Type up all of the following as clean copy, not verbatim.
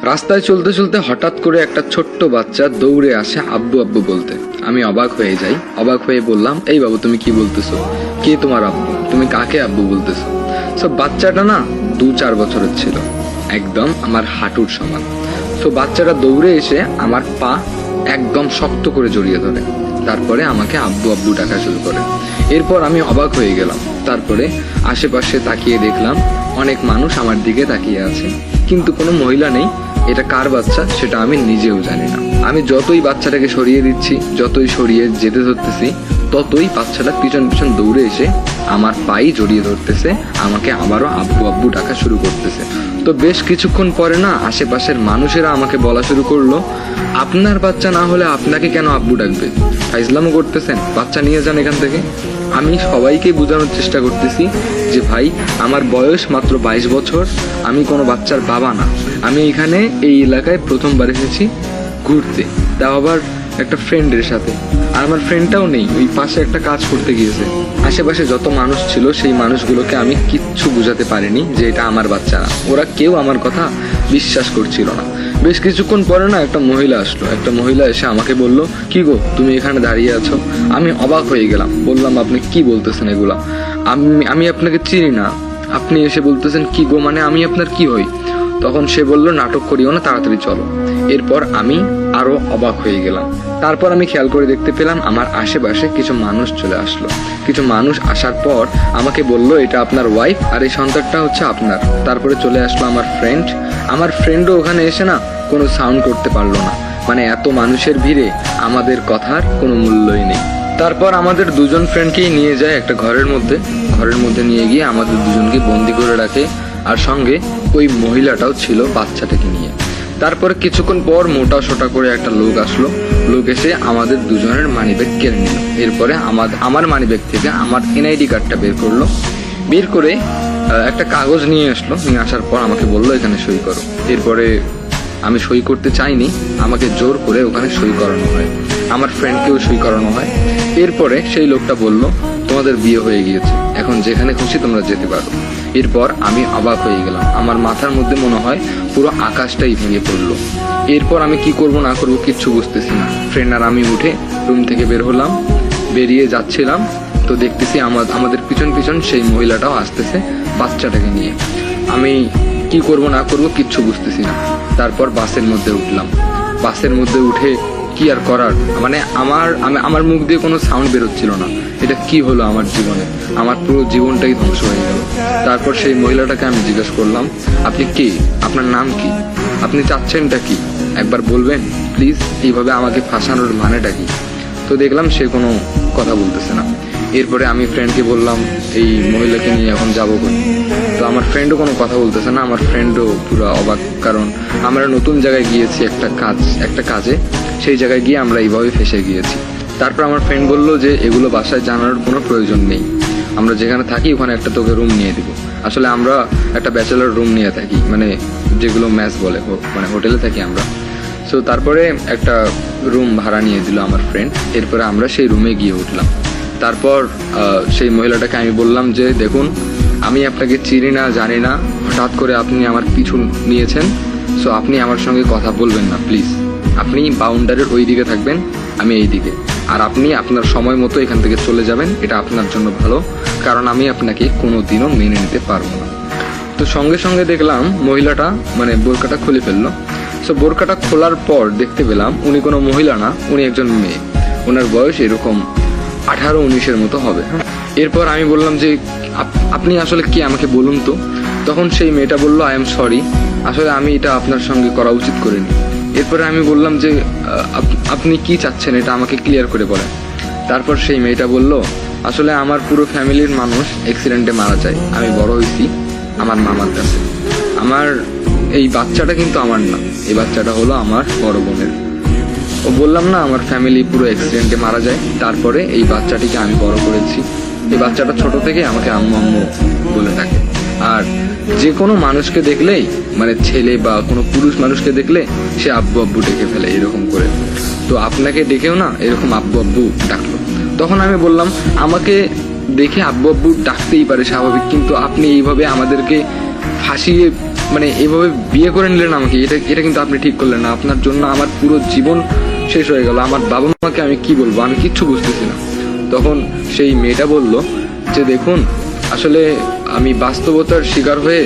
রাস্তায় চলতে চলতে হঠাৎ করে একটা ছোট্ট বাচ্চা দৌড়ে আসে আব্বু আব্বু বলতে। আমি অবাক হয়ে যাই। অবাক হয়ে বললাম, এই বাবু তুমি কি বলতেছো? কে তোমার আব্বু? তুমি কাকে আব্বু বলতেছো? সব বাচ্চাটা না 2-4 বছরের ছিল, একদম আমার হাঁটুর সমান। তো বাচ্চাটা দৌড়ে এসে আমার পা একদম শক্ত করে জড়িয়ে ধরে, তারপরে আমাকে আব্বু আব্বু ডাকা শুরু করে। এরপর আমি অবাক হয়ে গেলাম। তারপরে আশেপাশে তাকিয়ে দেখলাম অনেক মানুষ আমার দিকে তাকিয়ে আছে, কিন্তু কোনো মহিলা নেই। এটা কার বাচ্চা সেটা আমি নিজেও জানি না। আমি যতই বাচ্চাটাকে সরিয়ে দিচ্ছি, যতই সরিয়ে যেতে ধরতেছি, ততই বাচ্চাটা পিছন পিছন দৌড়ে এসে আমার পাই জড়িয়ে ধরতেছে, আমাকে আবারও আব্বু আব্বু ডাকা শুরু করতেছে। তো বেশ কিছুক্ষণ পরে না আশেপাশের মানুষেরা আমাকে বলা শুরু করলো, আপনার বাচ্চা না হলে আপনাকে কেন আব্বু ডাকবে? ফাইজলামও করতেছেন, বাচ্চা নিয়ে যান এখান থেকে। আমি সবাইকে বোঝানোর চেষ্টা করতেছি যে ভাই, আমার বয়স মাত্র 22 বছর, আমি কোনো বাচ্চার বাবা না। আমি এখানে এই এলাকায় প্রথমবার এসেছি ঘুরতে, তাও আবার একটা ফ্রেন্ডের সাথে। আর আমার ফ্রেন্ডটাও নেই, ওই পাশে একটা কাজ করতে গিয়েছে। আশেপাশে যত মানুষ ছিল সেই মানুষগুলোকে আমি কিচ্ছু বুঝাতে পারিনি যে এটা আমার বাচ্চা না। ওরা কেউ আমার কথা বিশ্বাস করছিল না। বেশ কিছুক্ষণ পরে না একটা মহিলা আসলো। একটা মহিলা এসে আমাকে বলল, কি গো তুমি এখানে দাঁড়িয়ে আছো? আমি অবাক হয়ে গেলাম, বললাম আপনি কি বলতেছেন এগুলা? আমি আপনাকে চিনি না, আপনি এসে বলতেছেন কি গো, মানে আমি আপনার কি হই? তখন সে বলল, নাটক করিও না, তাড়াতাড়ি চলো। এরপর আমি আরো অবাক হয়ে গেলাম। তারপর আমি খেয়াল করে দেখতে পেলাম আমার আশেপাশে কিছু মানুষ চলে আসলো। কিছু মানুষ আসার পর আমাকে বলল, এটা আপনার ওয়াইফ আর এই সন্তানটা হচ্ছে আপনার। তারপরে চলে আসলো আমার ফ্রেন্ড। আমার ফ্রেন্ডও ওখানে এসে না কোনো সাউন্ড করতে পারলো না, মানে এত মানুষের ভিড়ে আমাদের কথার কোনো মূল্যই নেই। তারপর আমাদের দুজন ফ্রেন্ডকেই নিয়ে যায় একটা ঘরের মধ্যে নিয়ে গিয়ে আমাদের দুজনকে বন্দি করে রাখে, আর সঙ্গে ওই মহিলাটাও ছিল বাচ্চাটাকে নিয়ে। তারপরে কিছুক্ষণ পর মোটা সোটা করে একটা লোক আসলো। লোক এসে আমাদের দুজনের মানিব্যাগ কেড়ে নিল। এরপরে আমার মানিব্যাগ থেকে আমার এনআইডি কার্ডটা বের করলো। বের করে একটা কাগজ নিয়ে আসলো। নিয়ে আসার পর আমাকে বললো, এখানে সই করো। এরপরে আমি সই করতে চাইনি, আমাকে জোর করে ওখানে সই করানো হয়। আমার ফ্রেন্ডকেও সই করানো হয়। এরপরে সেই লোকটা বলল, তোমাদের বিয়ে হয়ে গিয়েছে, এখন যেখানে খুশি তোমরা যেতে পারো। এরপর আমি অবাক হয়ে গেলাম। আমার মাথার মধ্যে মনে হয় পুরো আকাশটাই ভেঙে পড়লো। এরপর আমি কি করব না করব কিচ্ছু বুঝতেছি না। ফ্রেন্ড আর আমি উঠে রুম থেকে বের হলাম। বেরিয়ে যাচ্ছিলাম তো দেখতেছি আমাদের পিছন পিছন সেই মহিলাটাও আসতেছে বাচ্চাটাকে নিয়ে। আমি কি করব না করব কিচ্ছু বুঝতেছি না। তারপর বাসের মধ্যে উঠলাম। বাসের মধ্যে উঠে কি আর করার, মানে আমার মুখ দিয়ে কোনো সাউন্ড বেরোচ্ছিল না। এটা কি হলো আমার জীবনে? আমার পুরো জীবনটাই ধ্বংস হয়ে গেল। তারপর সেই মহিলাটাকে আমি জিজ্ঞেস করলাম, আপনি কে? আপনার নাম কি? আপনি চাচ্ছেনটা কি? একবার বলবেন প্লিজ? এইভাবে আমাকে ফাঁসানোর মানেটা কি? তো দেখলাম সে কোনো কথা বলতেছে না। এরপরে আমি ফ্রেন্ডকে বললাম, এই মহিলাকে নিয়ে এখন যাবো কই? তো আমার ফ্রেন্ডও কোনো কথা বলতেছে না। আমার ফ্রেন্ডও পুরো অবাক, কারণ আমরা নতুন জায়গায় গিয়েছি একটা কাজে, সেই জায়গায় গিয়ে আমরা এইভাবে ফেসে গিয়েছি। তারপর আমার ফ্রেন্ড বললো যে এগুলো বাসায় জানার কোনো প্রয়োজন নেই, আমরা যেখানে থাকি ওখানে একটা তোকে রুম নিয়ে দিব। আসলে আমরা একটা ব্যাচেলার রুম নিয়ে থাকি, মানে যেগুলো ম্যাচ বলে, মানে হোটেলে থাকি আমরা। সো তারপরে একটা রুম ভাড়া নিয়ে দিল আমার ফ্রেন্ড। এরপরে আমরা সেই রুমে গিয়ে উঠলাম। তারপর সেই মহিলাটাকে আমি বললাম যে দেখুন, আমি আপনাকে চিনি না, জানি না, হঠাৎ করে আপনি আমার পিছু নিয়েছেন, সো আপনি আমার সঙ্গে কথা বলবেন না প্লিজ। আপনি বাউন্ডারির ওই দিকে থাকবেন, আমি এই দিকে, আর আপনি আপনার সময় মতো এখান থেকে চলে যাবেন, এটা আপনার জন্য ভালো, কারণ আমি আপনাকে কোনো দিনও মেনে নিতে পারবো না। তো সঙ্গে সঙ্গে দেখলাম মহিলাটা মানে বোরকাটা খুলে ফেললো। সো বোরকাটা খোলার পর দেখতে পেলাম উনি কোনো মহিলা না, উনি একজন মেয়ে। ওনার বয়স এরকম 18-19-এর মতো হবে। এরপর আমি বললাম যে আপনি আসলে কি, আমাকে বলুন তো। তখন সেই মেয়েটা বললো, আই এম সরি, আসলে আমি এটা আপনার সঙ্গে করা উচিত করিনি। এরপরে আমি বললাম যে আপনি কি চাচ্ছেন এটা আমাকে ক্লিয়ার করে বলেন। তারপর সেই মেয়েটা বলল, আসলে আমার পুরো ফ্যামিলির মানুষ অ্যাক্সিডেন্টে মারা যায়। আমি বড় হয়েছি আমার মামার কাছে। আমার এই বাচ্চাটা কিন্তু আমার না, এই বাচ্চাটা হলো আমার বড় বোনের। ও বললাম না, আমার ফ্যামিলি পুরো অ্যাক্সিডেন্টে মারা যায়। তারপরে এই বাচ্চাটিকে আমি বড় করেছি। এই বাচ্চাটা ছোট থেকে আমাকে আম্মু আম্মু বলে থাকে। আর যে কোনো মানুষকে দেখলেই, মানে ছেলে বা কোনো পুরুষ মানুষকে দেখলে সে আব্বু আব্বু ডেকে ফেলে এরকম করে। তো আপনাকে ডেকেও না এরকম আব্বু আব্বু ডাকলো। তখন আমি বললাম, আমাকে দেখে আব্বু আব্বু ডাকতেই পারে স্বাভাবিক, কিন্তু আপনি এইভাবে আমাদেরকে ফাঁসিয়ে মানে এভাবে বিয়ে করে নিলেন আমাকে, এটা এটা কিন্তু আপনি ঠিক করলেন না, আপনার জন্য আমার পুরো জীবন শেষ হয়ে গেল, আমার বাবা মাকে আমি কি বলবো, আমি কিচ্ছু বুঝতেছি না। তখন সেই মেয়েটা বলল যে দেখুন, আসলে আমি বাস্তবতার শিকার হয়ে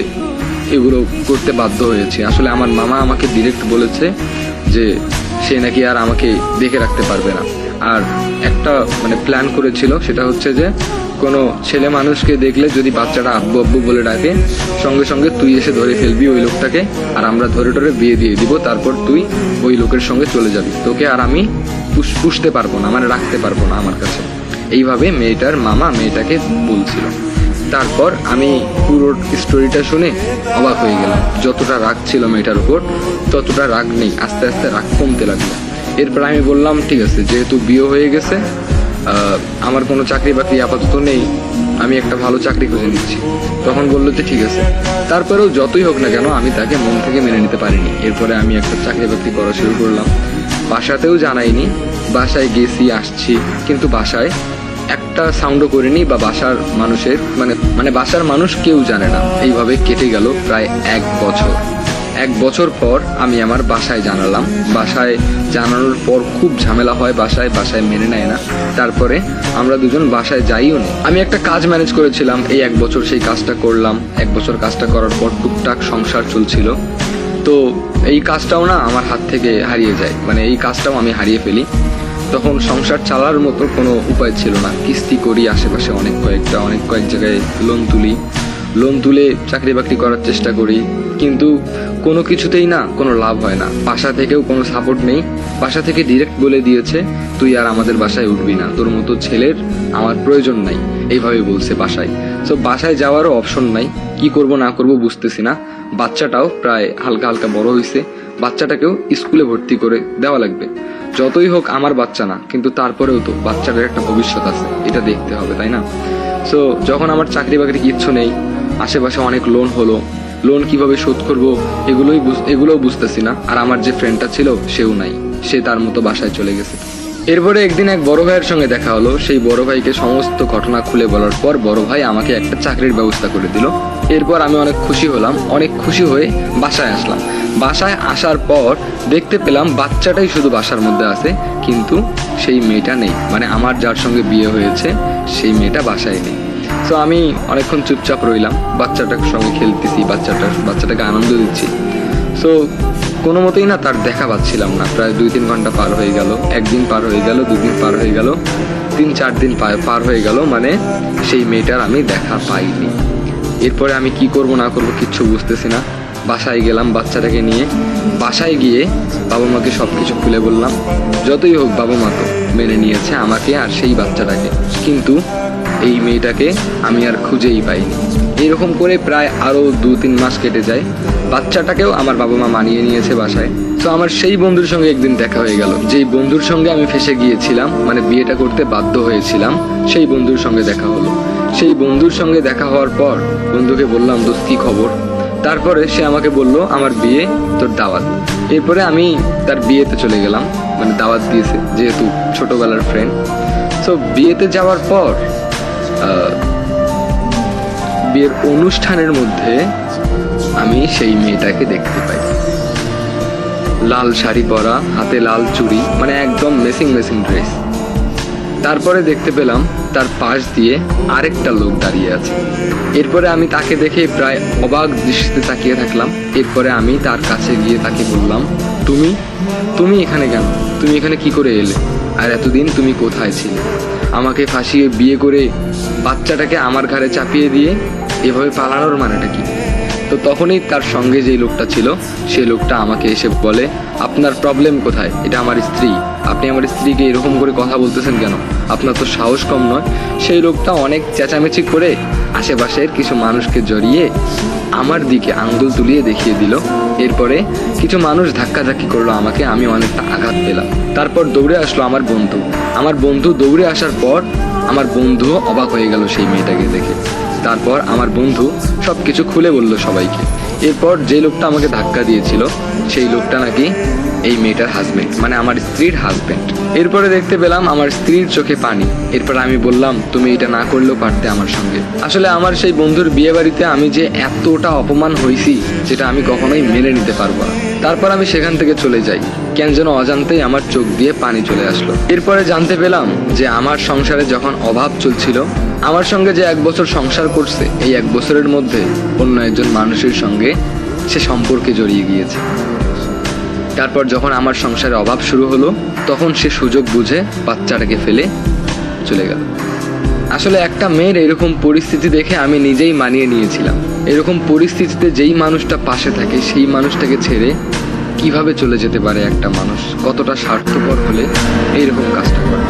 এগুলো করতে বাধ্য হয়েছি। আসলে আমার মামা আমাকে ডিরেক্ট বলেছে যে সে নাকি আর আমাকে দেখে রাখতে পারবে না, আর একটা মানে প্ল্যান করেছিল, সেটা হচ্ছে যে কোনো ছেলে মানুষকে দেখলে যদি বাচ্চাটা আব্বু আব্বু বলে ডাকে, সঙ্গে সঙ্গে তুই এসে ধরে ফেলবি ওই লোকটাকে, আর আমরা ধরে ধরে বিয়ে দিয়ে দিব, তারপর তুই ওই লোকের সঙ্গে চলে যাবি, তোকে আর আমি পুষতে পারবো না, মানে রাখতে পারবো না আমার কাছে। এইভাবে মেয়েটার মামা মেয়েটাকে বলছিল। তারপর আমি পুরো স্টোরিটা শুনে অবাক হয়ে গেলাম। যতটা রাগ ছিল মেয়েটার উপর, ততটা রাগ নেই, আস্তে আস্তে রাগ কমতে লাগলো। এরপর আমি বললাম ঠিক আছে, যেহেতু বিয়ে হয়ে গেছে, আমার কোনো চাকরি বাকরি আপাতত নেই, আমি একটা ভালো চাকরি খুঁজে নিচ্ছি। তখন বললো যে ঠিক আছে। তারপরেও যতই হোক না কেন আমি তাকে মন থেকে মেনে নিতে পারিনি। এরপরে আমি একটা চাকরি বাকরি করা শুরু করলাম, বাসাতেও জানাইনি, বাসায় গেছি আসছি, কিন্তু বাসায় একটা সাউন্ডও করিনি, বা বাসার মানুষের মানে বাসার মানুষ কেউ জানে না। এইভাবে কেটে গেল প্রায় 1 বছর। 1 বছর পর আমি আমার বাসায় জানালাম। বাসায় জানানোর পর খুব ঝামেলা হয়, বাসায় মেনে নেয় না। তারপরে আমরা দুজন বাসায় যাইও নি। আমি একটা কাজ ম্যানেজ করেছিলাম এই 1 বছর, সেই কাজটা করলাম। 1 বছর কাজটা করার পর টুকটাক সংসার চলছিল, তো এই কাজটাও না আমার হাত থেকে হারিয়ে যায়, মানে এই কাজটাও আমি হারিয়ে ফেলি। তখন সংসার চালার মতো কোনো উপায় ছিল না। কিস্তি করি আশেপাশে অনেক কয়েক জায়গায় লোন তুলে চাকরি বাকরি করার চেষ্টা করি, কিন্তু কোনো কিছুতেই না কোনো লাভ হয় না। বাসা থেকেও কোনো সাপোর্ট নেই। বাসা থেকে ডিরেক্ট বলে দিয়েছে তুই আর আমাদের বাসায় উঠবি না, তোর মতো ছেলের আমার প্রয়োজন নাই, এইভাবে বলছে বাসায়। তো বাসায় যাওয়ারও অপশন নাই, কি করব না করব বুঝতেছি না। বাচ্চাটাও প্রায় হালকা হালকা বড় হয়েছে, বাচ্চাটাকেও স্কুলে ভর্তি করে দেওয়া লাগবে। যতই হোক আমার বাচ্চা না, কিন্তু তারপরেও তো বাচ্চাটার একটা ভবিষ্যৎ আছে, এটা দেখতে হবে, তাই না? সো যখন আমার চাকরি বাকরি কিচ্ছু নেই, আশেপাশে অনেক লোন হলো, লোন কিভাবে শোধ করবো এগুলোও বুঝতেছি না। আর আমার যে ফ্রেন্ডটা ছিল সেও নাই, সে তার মতো বাসায় চলে গেছে। এরপরে একদিন এক বড় ভাইয়ের সঙ্গে দেখা হলো। সেই বড় ভাইকে সমস্ত ঘটনা খুলে বলার পর বড় ভাই আমাকে একটা চাকরির ব্যবস্থা করে দিল। এরপর আমি অনেক খুশি হলাম, অনেক খুশি হয়ে বাসায় আসলাম। বাসায় আসার পর দেখতে পেলাম বাচ্চাটাই শুধু বাসার মধ্যে আছে, কিন্তু সেই মেয়েটা নেই, মানে আমার যার সঙ্গে বিয়ে হয়েছে সেই মেয়েটা বাসায় নেই। তো আমি অনেকক্ষণ চুপচাপ রইলাম, বাচ্চাটার সঙ্গে খেলতেছি, বাচ্চাটাকে আনন্দ দিচ্ছি। সো কোনো মতেই না তার দেখা পাচ্ছিলাম না। প্রায় 2-3 ঘন্টা পার হয়ে গেল, 1 দিন পার হয়ে গেল, 2 দিন পার হয়ে গেল, 3-4 দিন পার হয়ে গেল, মানে সেই মেয়েটার আমি দেখা পাইনি। এরপরে আমি কি করব না করব কিচ্ছু বুঝতেছি না। বাসায় গেলাম বাচ্চাটাকে নিয়ে। বাসায় গিয়ে বাবা মাকে সব কিছু খুলে বললাম। যতই হোক বাবা মা তো মেনে নিয়েছে আমাকে আর সেই বাচ্চাটাকে, কিন্তু এই মেয়েটাকে আমি আর খুঁজেই পাইনি। এরকম করে প্রায় আরও 2-3 মাস কেটে যায়। বাচ্চাটাকেও আমার বাবা মা মানিয়ে নিয়েছে বাসায়। তো আমার সেই বন্ধুর সঙ্গে একদিন দেখা হয়ে গেল, যেই বন্ধুর সঙ্গে আমি ফেঁসে গিয়েছিলাম, মানে বিয়েটা করতে বাধ্য হয়েছিলাম, সেই বন্ধুর সঙ্গে দেখা হলো। সেই বন্ধুর সঙ্গে দেখা হওয়ার পর বন্ধুকে বললাম দোস্ত কি খবর। তারপরে সে আমাকে বলল আমার বিয়ে, তোর দাওয়াত। এরপরে আমি তার বিয়েতে চলে গেলাম, মানে দাওয়াত দিয়েছে যেহেতু ছোটবেলার ফ্রেন্ড। তো বিয়েতে যাওয়ার পর বিয়ের অনুষ্ঠানের মধ্যে আমি সেই মেয়েটাকে দেখতে পাই। লাল শাড়ি পরা, হাতে লাল চুড়ি, মানে একদম মেসিং ড্রেস। তারপরে দেখতে পেলাম তার পাশ দিয়ে আরেকটা লোক দাঁড়িয়ে আছে। এরপরে আমি তাকে দেখে প্রায় অবাক দৃষ্টিতে তাকিয়ে থাকলাম। এরপরে আমি তার কাছে গিয়ে তাকে বললাম, তুমি এখানে কেন? তুমি এখানে কি করে এলে? আর এতদিন তুমি কোথায় ছিলে? আমাকে ফাঁসিয়ে বিয়ে করে বাচ্চাটাকে আমার ঘাড়ে চাপিয়ে দিয়ে এভাবে পালানোর মানেটা কি? তো তখনই তার সঙ্গে যে লোকটা ছিল সেই লোকটা আমাকে এসে বলে, আপনার প্রবলেম কোথায়? এটা আমার স্ত্রী, আপনি আমার স্ত্রীকে এরকম করে কথা বলতেছেন কেন? আপনার তো সাহস কম নয়। সেই লোকটা অনেক চেঁচামেচি করে আশেপাশের কিছু মানুষকে জড়িয়ে আমার দিকে আঙ্গুল তুলিয়ে দেখিয়ে দিল। এরপরে কিছু মানুষ ধাক্কাধাক্কি করলো আমাকে, আমি অনেকটা আঘাত পেলাম। তারপর দৌড়ে আসলো আমার বন্ধু দৌড়ে আসার পর আমার বন্ধুও অবাক হয়ে গেল সেই মেয়েটাকে দেখে। তারপর আমার বন্ধু সব কিছু খুলে বলল সবাইকে। এরপর যে লোকটা আমাকে ধাক্কা দিয়েছিল সেই লোকটা নাকি এই মেয়েটার হাজবেন্ড, মানে আমার স্ত্রীর হাজবেন্ড। এরপরে দেখতে পেলাম আমার স্ত্রীর চোখে পানি। এরপর আমি বললাম, তুমি এটা না করলেও পারতে আমার সঙ্গে। আসলে আমার সেই বন্ধুর বিয়ে বাড়িতে আমি যে এতটা অপমান হয়েছি, যেটা আমি কখনোই মেনে নিতে পারবো না। তারপর আমি সেখান থেকে চলে যাই। কেন যেন অজান্তেই আমার চোখ দিয়ে পানি চলে আসলো। এরপরে জানতে পেলাম যে আমার সংসারে যখন অভাব চলছিল, আমার সঙ্গে যে 1 বছর সংসার করছে, এই 1 বছরের মধ্যে অন্য একজন মানুষের সঙ্গে সে সম্পর্কে জড়িয়ে গিয়েছে। তারপর যখন আমার সংসারে অভাব শুরু হলো, তখন সে সুযোগ বুঝে বাচ্চাটাকে ফেলে চলে গেল। আসলে একটা মেয়ের এরকম পরিস্থিতি দেখে আমি নিজেই মানিয়ে নিয়েছিলাম। এরকম পরিস্থিতিতে যেই মানুষটা পাশে থাকে, সেই মানুষটাকে ছেড়ে কিভাবে চলে যেতে পারে একটা মানুষ, কতটা স্বার্থপর হলে এইরকম কাজটা করে।